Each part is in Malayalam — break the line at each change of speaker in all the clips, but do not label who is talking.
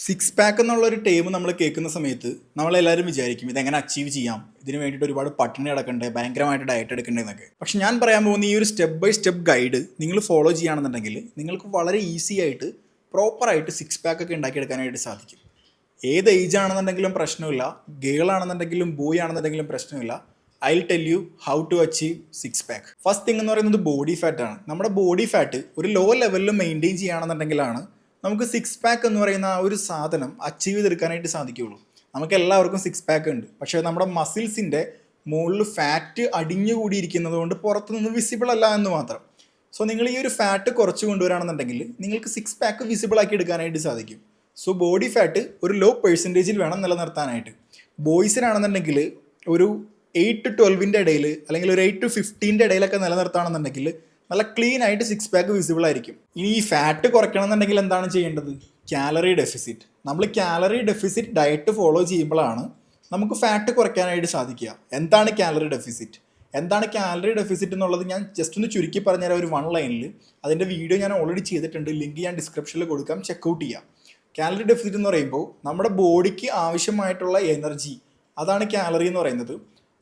സിക്സ് പാക്ക് എന്നുള്ളൊരു ടേം നമ്മൾ കേൾക്കുന്ന സമയത്ത് നമ്മളെല്ലാവരും വിചാരിക്കും ഇതെങ്ങനെ അച്ചീവ് ചെയ്യാം, ഇതിന് വേണ്ടിയിട്ട് ഒരുപാട് പട്ടിണി കിടക്കണ്ടേ, ഭയങ്കരമായിട്ട് ഡയറ്റ് എടുക്കണ്ടേ എന്നൊക്കെ. പക്ഷെ ഞാൻ പറയാൻ പോകുന്ന ഈ ഒരു സ്റ്റെപ്പ് ബൈ സ്റ്റെപ്പ് ഗൈഡ് നിങ്ങൾ ഫോളോ ചെയ്യുകയാണെന്നുണ്ടെങ്കിൽ നിങ്ങൾക്ക് വളരെ ഈസി ആയിട്ട് പ്രോപ്പറായിട്ട് സിക്സ് പാക്ക് ഒക്കെ ഉണ്ടാക്കിയെടുക്കാനായിട്ട് സാധിക്കും. ഏത് ഏജ് ആണെന്നുണ്ടെങ്കിലും പ്രശ്നമില്ല, ഗേൾ ആണെന്നുണ്ടെങ്കിലും ബോയ് ആണെന്നുണ്ടെങ്കിലും പ്രശ്നമില്ല. I will tell you how to achieve six pack. First thing എന്ന് പറയുന്നത് ബോഡി ഫാറ്റ് ആണ്. നമ്മുടെ ബോഡി ഫാറ്റ് ഒരു ലോ ലെവലിൽ മെയിൻറ്റെയിൻ ചെയ്യുകയാണെന്നുണ്ടെങ്കിലാണ് നമുക്ക് സിക്സ് പാക്ക് എന്ന് പറയുന്ന ആ ഒരു സാധനം അച്ചീവ് ചെയ്തെടുക്കാനായിട്ട് സാധിക്കുകയുള്ളൂ. നമുക്ക് എല്ലാവർക്കും സിക്സ് പാക്ക് ഉണ്ട്, പക്ഷേ നമ്മുടെ മസിൽസിൻ്റെ മുകളിൽ ഫാറ്റ് അടിഞ്ഞുകൂടിയിരിക്കുന്നത് കൊണ്ട് പുറത്തുനിന്ന് വിസിബിൾ അല്ല എന്ന് മാത്രം. സോ നിങ്ങൾ ഈ ഒരു ഫാറ്റ് കുറച്ച് കൊണ്ടുവരാണെന്നുണ്ടെങ്കിൽ നിങ്ങൾക്ക് സിക്സ് പാക്ക് വിസിബിൾ ആക്കി എടുക്കാനായിട്ട് സാധിക്കും. സോ ബോഡി ഫാറ്റ് ഒരു ലോ പെർസെൻറ്റേജിൽ വേണം നിലനിർത്താനായിട്ട്. ബോയ്സിനാണെന്നുണ്ടെങ്കിൽ ഒരു 8 to 12 ഇടയിൽ അല്ലെങ്കിൽ ഒരു 8 to 15 ഇടയിലൊക്കെ നിലനിർത്തുകയാണെന്നുണ്ടെങ്കിൽ നല്ല ക്ലീൻ ആയിട്ട് സിക്സ് പാക്ക് വിസിബിൾ ആയിരിക്കും. ഇനി ഈ ഫാറ്റ് കുറയ്ക്കണം എന്നുണ്ടെങ്കിൽ എന്താണ് ചെയ്യേണ്ടത്? Calorie deficit. നമ്മൾ കാലറി ഡെഫിസിറ്റ് ഡയറ്റ് ഫോളോ ചെയ്യുമ്പോഴാണ് നമുക്ക് ഫാറ്റ് കുറയ്ക്കാനായിട്ട് സാധിക്കുക. എന്താണ് കാലറി ഡെഫിസിറ്റ്? എന്താണ് കാലറി ഡെഫിസിറ്റ് എന്നുള്ളത് ഞാൻ ജസ്റ്റ് ഒന്ന് ചുരുക്കി പറഞ്ഞുതരാം ഒരു 1 ലൈനിൽ. അതിൻ്റെ വീഡിയോ ഞാൻ ഓൾറെഡി ചെയ്തിട്ടുണ്ട്, ലിങ്ക് ഞാൻ ഡിസ്ക്രിപ്ഷനിൽ കൊടുക്കാം, ചെക്കൗട്ട് ചെയ്യാം. കാലറി ഡെഫിസിറ്റ് എന്ന് പറയുമ്പോൾ നമ്മുടെ ബോഡിക്ക് ആവശ്യമായിട്ടുള്ള എനർജി, അതാണ് കാലറി എന്ന് പറയുന്നത്.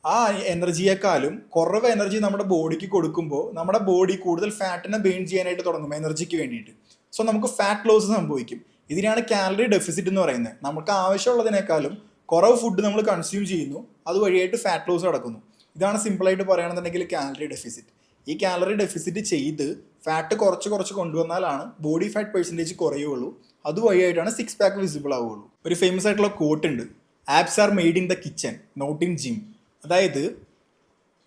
ആ എനർജിയെക്കാളും കുറവ് എനർജി നമ്മുടെ ബോഡിക്ക് കൊടുക്കുമ്പോൾ നമ്മുടെ ബോഡി കൂടുതൽ ഫാറ്റിനെ ബേൺ ചെയ്യാനായിട്ട് തുടങ്ങും എനർജിക്ക് വേണ്ടിയിട്ട്. സോ നമുക്ക് ഫാറ്റ് ലോസ് സംഭവിക്കും. ഇതിനാണ് കാലറി ഡെഫിസിറ്റ് എന്ന് പറയുന്നത്. നമുക്ക് ആവശ്യമുള്ളതിനേക്കാളും കുറവ് ഫുഡ് നമ്മൾ കൺസ്യൂം ചെയ്യുന്നു, അതുവഴിയായിട്ട് ഫാറ്റ് ലോസ് നടക്കുന്നു. ഇതാണ് സിമ്പിളായിട്ട് പറയുകയാണെന്നുണ്ടെങ്കിൽ കാലറി ഡെഫിസിറ്റ്. ഈ കാലറി ഡെഫിസിറ്റ് ചെയ്ത് ഫാറ്റ് കുറച്ച് കൊണ്ടുവന്നാലാണ് ബോഡി ഫാറ്റ് പെർസെൻറ്റേജ് കുറയുള്ളൂ. അതുവഴിയായിട്ടാണ് സിക്സ് പാക്ക് വിസിബിൾ ആവുകയുള്ളൂ. ഒരു ഫേമസ് ആയിട്ടുള്ള കോട്ട് ഉണ്ട്, abs are made in the kitchen not in gym. അതായത്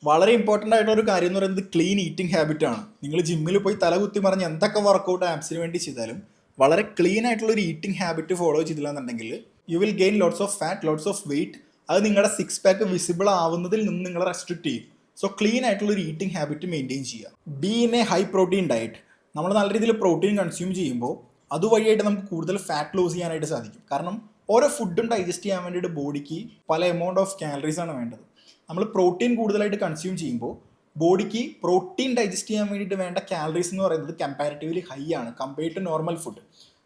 വളരെ ഇമ്പോർട്ടൻ്റ് ആയിട്ടുള്ള ഒരു കാര്യം എന്ന് പറയുന്നത് ക്ലീൻ ഈറ്റിംഗ് ഹാബിറ്റ് ആണ്. നിങ്ങൾ ജിമ്മിൽ പോയി തല കുത്തി മറിഞ്ഞ് എന്തൊക്കെ വർക്കൗട്ട് ആപ്സിന് വേണ്ടി ചെയ്താലും വളരെ ക്ലീൻ ആയിട്ടുള്ള ഒരു ഈറ്റിംഗ് ഹാബിറ്റ് ഫോളോ ചെയ്തില്ല എന്നുണ്ടെങ്കിൽ you will gain lots of fat, lots of wait. അത് നിങ്ങളുടെ സിക്സ് പാക്ക് വിസിബിൾ ആവുന്നതിൽ നിന്ന് നിങ്ങളെ റെസ്ട്രിക്ട് ചെയ്യും. സോ ക്ലീൻ ആയിട്ടുള്ള ഒരു ഈറ്റിംഗ് ഹാബിറ്റ് മെയിൻറ്റെയിൻ ചെയ്യുക. Be in A high protein diet. നമ്മൾ നല്ല രീതിയിൽ പ്രോട്ടീൻ കൺസ്യൂം ചെയ്യുമ്പോൾ അതുവഴിയായിട്ട് നമുക്ക് കൂടുതൽ ഫാറ്റ് ലോസ് ചെയ്യാനായിട്ട് സാധിക്കും. കാരണം ഓരോ ഫുഡും ഡൈജസ്റ്റ് ചെയ്യാൻ വേണ്ടിയിട്ട് ബോഡിക്ക് പല എമൗണ്ട് ഓഫ് കാലറീസ് ആണ് വേണ്ടത്. നമ്മൾ പ്രോട്ടീൻ കൂടുതലായിട്ട് കൺസ്യൂം ചെയ്യുമ്പോൾ ബോഡിക്ക് പ്രോട്ടീൻ ഡൈജസ്റ്റ് ചെയ്യാൻ വേണ്ടിയിട്ട് വേണ്ട കാലറീസ് എന്ന് പറയുന്നത് കമ്പാരിറ്റീവ്ലി ഹൈ ആണ് compared to normal food.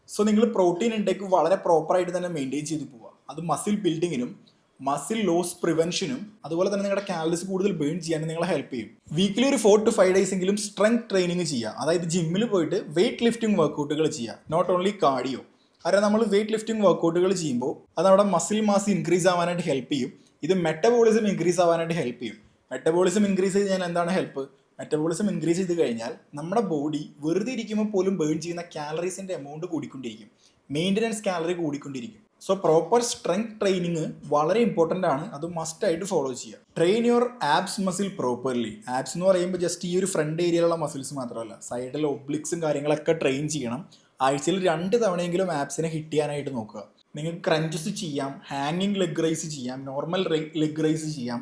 So നിങ്ങൾ പ്രോട്ടീൻ ഇൻടേക്ക് വളരെ പ്രോപ്പറായിട്ട് തന്നെ മെയിൻറ്റെയിൻ ചെയ്ത് പോവുക. അത് മസിൽ ബിൽഡിങ്ങിനും മസിൽ ലോസ് പ്രിവെൻഷനും അതുപോലെ തന്നെ നിങ്ങളുടെ കാലറീസ് കൂടുതൽ ബേൺ ചെയ്യാനും നിങ്ങളെ ഹെൽപ്പ് ചെയ്യും. വീക്കിലി ഒരു 4 to 5 ഡേയ്സ് എങ്കിലും സ്ട്രെങ്ത് ട്രെയിനിങ് ചെയ്യുക. അതായത് ജിമ്മിൽ പോയിട്ട് വെയിറ്റ് ലിഫ്റ്റിംഗ് വർക്കൗട്ടുകൾ ചെയ്യുക, നോട്ട് ഓൺലി കാർഡിയോ. കാരണം നമ്മൾ വെയിറ്റ് ലിഫ്റ്റിംഗ് വർക്കൗട്ടുകൾ ചെയ്യുമ്പോൾ അത് നമ്മുടെ മസിൽ മാസ് ഇൻക്രീസ് ആവാനായിട്ട് ഹെൽപ്പ് ചെയ്യും. ഇത് മെറ്റബോളിസം ഇൻക്രീസ് ആവാനായിട്ട് ഹെൽപ്പ് ചെയ്യും. മെറ്റബോളിസം ഇൻക്രീസ് ചെയ്ത് കഴിഞ്ഞാൽ എന്താണ് ഹെൽപ്പ്? മെറ്റബോളിസം ഇൻക്രീസ് ചെയ്ത് കഴിഞ്ഞാൽ നമ്മുടെ ബോഡി വെറുതെ ഇരിക്കുമ്പോൾ പോലും ബേൺ ചെയ്യുന്ന കാലറീസിൻ്റെ amount കൂടിക്കൊണ്ടിരിക്കും, maintenance calorie കൂടിക്കൊണ്ടിരിക്കും. So proper strength training വളരെ ഇമ്പോർട്ടൻ്റ് ആണ്, അത് മസ്റ്റ് ആയിട്ട് ഫോളോ ചെയ്യുക. Train your abs muscle properly. Abs എന്ന് പറയുമ്പോൾ ജസ്റ്റ് ഈ ഒരു ഫ്രണ്ട് ഏരിയയിലുള്ള മസിൽസ് മാത്രമല്ല, സൈഡിലെ ഒബ്ലിക്സും കാര്യങ്ങളൊക്കെ ട്രെയിൻ ചെയ്യണം. ആഴ്ചയിൽ 2 തവണയെങ്കിലും ആപ്സിനെ ഹിറ്റ് ചെയ്യാനായിട്ട് നോക്കുക. നിങ്ങൾക്ക് ക്രഞ്ചസ് ചെയ്യാം, ഹാങ്ങിങ് ലെഗ് റൈസ് ചെയ്യാം, നോർമൽ ലെഗ് റൈസ് ചെയ്യാം,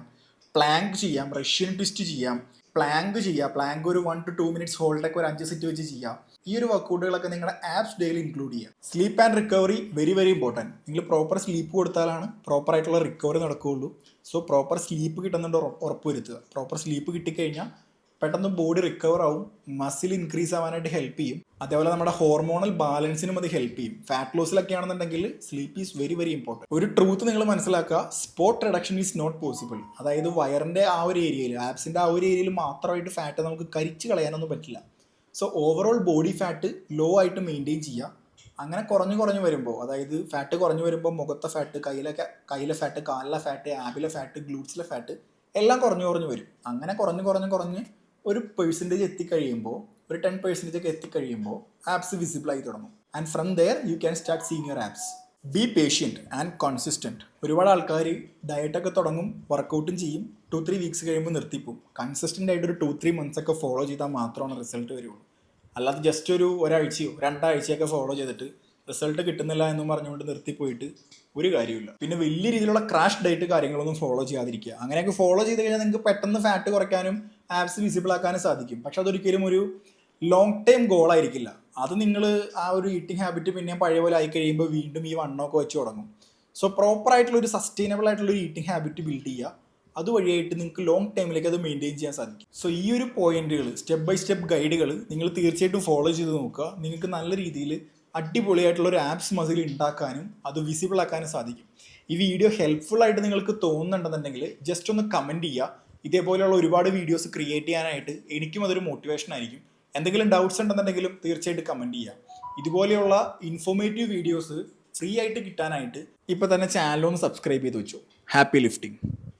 പ്ലാങ്ക് ചെയ്യാം, റഷ്യൻ ട്വിസ്റ്റ് ചെയ്യാം, പ്ലാങ്ക് ഒരു 1 to 2 മിനിറ്റ്സ് ഹോൾഡൊക്കെ ഒരു 5 സെറ്റ് വെച്ച് ചെയ്യാം. ഈ ഒരു വർക്കൗട്ടുകളൊക്കെ നിങ്ങളുടെ ആപ്സ് ഡെയിലി ഇൻക്ലൂഡ് ചെയ്യാം. Sleep and recovery very very important. നിങ്ങൾ പ്രോപ്പർ സ്ലീപ്പ് കൊടുത്താലാണ് പ്രോപ്പറായിട്ടുള്ള റിക്കവറി നടക്കുകയുള്ളൂ. സോ പ്രോപ്പർ സ്ലീപ്പ് കിട്ടുന്നുണ്ട് ഉറപ്പ് വരുത്തുക. പ്രോപ്പർ സ്ലീപ്പ് കിട്ടിക്കഴിഞ്ഞാൽ പെട്ടെന്ന് ബോഡി റിക്കവർ ആവും, മസിൽ ഇൻക്രീസ് ആവാനായിട്ട് ഹെൽപ്പ് ചെയ്യും. അതേപോലെ നമ്മുടെ ഹോർമോണൽ ബാലൻസിനും അത് ഹെൽപ്പ് ചെയ്യും. ഫാറ്റ് ലോസിലൊക്കെ ആണെന്നുണ്ടെങ്കിൽ sleep is very very important. ഒരു ട്രൂത്ത് നിങ്ങൾ മനസ്സിലാക്കുക, spot reduction is not possible. അതായത് വയറിൻ്റെ ആ ഒരു ഏരിയയിൽ, ആപ്സിൻ്റെ ആ ഒരു ഏരിയയിൽ മാത്രമായിട്ട് ഫാറ്റ് നമുക്ക് കരിച്ച് കളയാനൊന്നും പറ്റില്ല. So overall body fat low ആയിട്ട് മെയിൻറ്റെയിൻ ചെയ്യുക. അങ്ങനെ കുറഞ്ഞു വരുമ്പോൾ, അതായത് ഫാറ്റ് കുറഞ്ഞു വരുമ്പോൾ മുഖത്തെ ഫാറ്റ്, കയ്യിലെ ഫാറ്റ്, കാലിലെ ഫാറ്റ്, ആബിലെ ഫാറ്റ്, ഗ്ലൂട്ട്സിലെ ഫാറ്റ് എല്ലാം കുറഞ്ഞു വരും. അങ്ങനെ കുറഞ്ഞ് ഒരു പെർസെൻറ്റേജ് എത്തിക്കഴിയുമ്പോൾ, ഒരു 10% ഒക്കെ എത്തിക്കഴിയുമ്പോൾ ആപ്സ് വിസിബിൾ ആയി തുടങ്ങും. And from there you can start seeing your abs. Be patient and consistent. ഒരുപാട് ആൾക്കാർ ഡയറ്റൊക്കെ തുടങ്ങും, വർക്കൗട്ടും ചെയ്യും, 2-3 വീക്സ് കഴിയുമ്പോൾ നിർത്തിപ്പോവും. കൺസിസ്റ്റൻ്റ് ആയിട്ട് ഒരു 2-3 മന്ത്സ് ഒക്കെ ഫോളോ ചെയ്താൽ മാത്രമാണ് റിസൾട്ട് വരുള്ളൂ. അല്ലാതെ ജസ്റ്റ് ഒരാഴ്ചയോ 2 ആഴ്ചയൊക്കെ ഫോളോ ചെയ്തിട്ട് റിസൾട്ട് കിട്ടുന്നില്ല എന്നും പറഞ്ഞുകൊണ്ട് നിർത്തിപ്പോയിട്ട് ഒരു കാര്യമില്ല. പിന്നെ വലിയ രീതിയിലുള്ള ക്രാഷ് ഡയറ്റ് കാര്യങ്ങളൊന്നും ഫോളോ ചെയ്യാതിരിക്കുക. അങ്ങനെയൊക്കെ ഫോളോ ചെയ്ത് കഴിഞ്ഞാൽ നിങ്ങൾക്ക് പെട്ടെന്ന് ഫാറ്റ് കുറയ്ക്കാനും ആപ്സ് വിസിബിൾ ആക്കാനും സാധിക്കും. പക്ഷെ അതൊരിക്കലും ഒരു ലോങ് ടൈം ഗോൾ ആയിരിക്കില്ല. അത് നിങ്ങൾ ആ ഒരു ഈറ്റിംഗ് ഹാബിറ്റ് പിന്നെ പഴയ പോലെ ആയി കഴിയുമ്പോൾ വീണ്ടും ഈ വണ്ണമൊക്കെ വെച്ച് തുടങ്ങും. സോ പ്രോപ്പറായിട്ടുള്ള ഒരു സസ്റ്റൈനബിൾ ആയിട്ടുള്ള ഒരു ഈറ്റിംഗ് ഹാബിറ്റ് ബിൽഡ് ചെയ്യുക. അതുവഴിയായിട്ട് നിങ്ങൾക്ക് ലോങ് ടൈമിലേക്ക് അത് മെയിൻറ്റെയിൻ ചെയ്യാൻ സാധിക്കും. സോ ഈ ഒരു പോയിന്റുകൾ, സ്റ്റെപ്പ് ബൈ സ്റ്റെപ്പ് ഗൈഡുകൾ നിങ്ങൾ തീർച്ചയായിട്ടും ഫോളോ ചെയ്ത് നോക്കുക. നിങ്ങൾക്ക് നല്ല രീതിയിൽ അടിപൊളിയായിട്ടുള്ള ഒരു ആപ്സ് മസിൽ ഉണ്ടാക്കാനും അത് വിസിബിൾ ആക്കാനും സാധിക്കും. ഈ വീഡിയോ ഹെൽപ്ഫുൾ ആയിട്ട് നിങ്ങൾക്ക് തോന്നുന്നുണ്ടെന്നുണ്ടെങ്കിൽ ജസ്റ്റ് ഒന്ന് കമൻറ്റ് ചെയ്യുക. ഇതേപോലെയുള്ള ഒരുപാട് വീഡിയോസ് ക്രിയേറ്റ് ചെയ്യാനായിട്ട് എനിക്കും അതൊരു മോട്ടിവേഷൻ ആയിരിക്കും. എന്തെങ്കിലും ഡൗട്ട്സ് ഉണ്ടെന്നുണ്ടെങ്കിലും തീർച്ചയായിട്ടും കമൻറ്റ് ചെയ്യുക. ഇതുപോലെയുള്ള ഇൻഫോർമേറ്റീവ് വീഡിയോസ് ഫ്രീ ആയിട്ട് കിട്ടാനായിട്ട് ഇപ്പോൾ തന്നെ ചാനലൊന്ന് സബ്സ്ക്രൈബ് ചെയ്ത് വെച്ചു. Happy lifting.